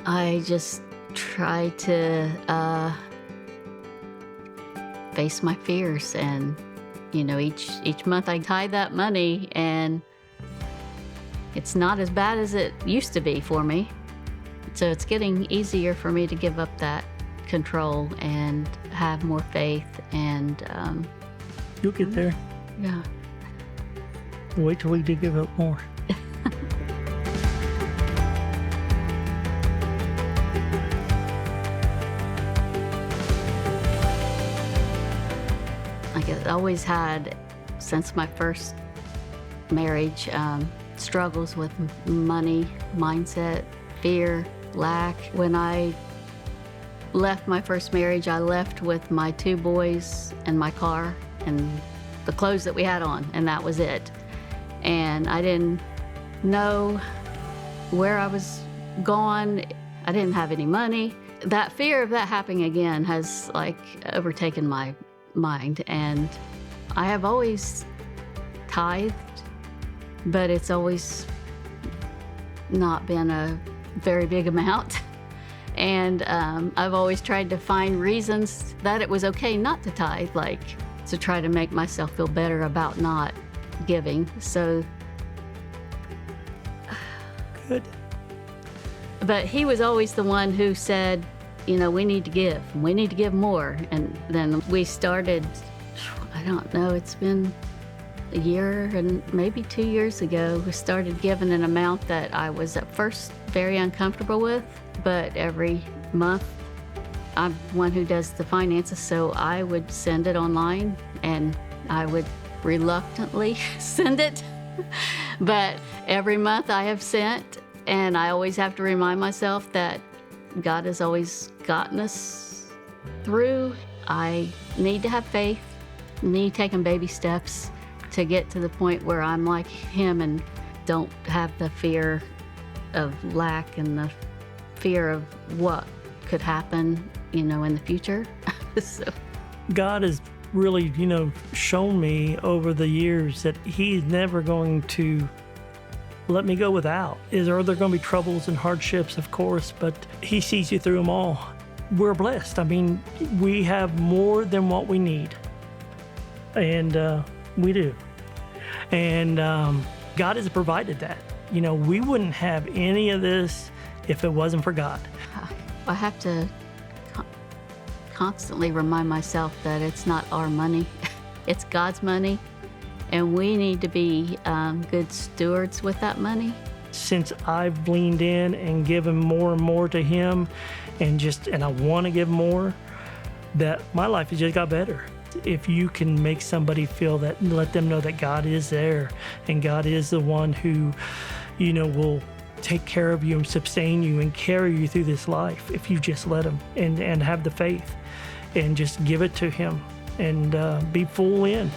I just try to face my fears, and each month I tithe that money, and it's not as bad as it used to be for me. So it's getting easier for me to give up that control and have more faith, and you'll get there. Yeah. Wait till we do give up more. I always had, since my first marriage, struggles with money, mindset, fear, lack. When I left my first marriage, I left with my 2 boys and my car and the clothes that we had on, and that was it. And I didn't know where I was going. I didn't have any money. That fear of that happening again has overtaken my mind, and I have always tithed, but it's always not been a very big amount. And I've always tried to find reasons that it was okay not to tithe, to try to make myself feel better about not giving. So good. But he was always the one who said, we need to give. We need to give more. And then we started, I don't know, it's been a year and maybe 2 years ago, we started giving an amount that I was at first very uncomfortable with. But every month, I'm one who does the finances, so I would send it online, and I would reluctantly send it. But every month I have sent, and I always have to remind myself that God has always gotten us through. I need to have faith, need taking baby steps to get to the point where I'm like him and don't have the fear of lack and the fear of what could happen, in the future. So God has really, shown me over the years that He's never going to let me go without. Are there going to be troubles and hardships? Of course, but He sees you through them all. We're blessed. I mean, we have more than what we need. And we do. And God has provided that. We wouldn't have any of this if it wasn't for God. I have to constantly remind myself that it's not our money. It's God's money. And we need to be good stewards with that money. Since I've leaned in and given more and more to Him, and I want to give more, that my life has just got better. If you can make somebody feel that, let them know that God is there, and God is the one who, will take care of you and sustain you and carry you through this life, if you just let Him and have the faith and just give it to Him and be full in.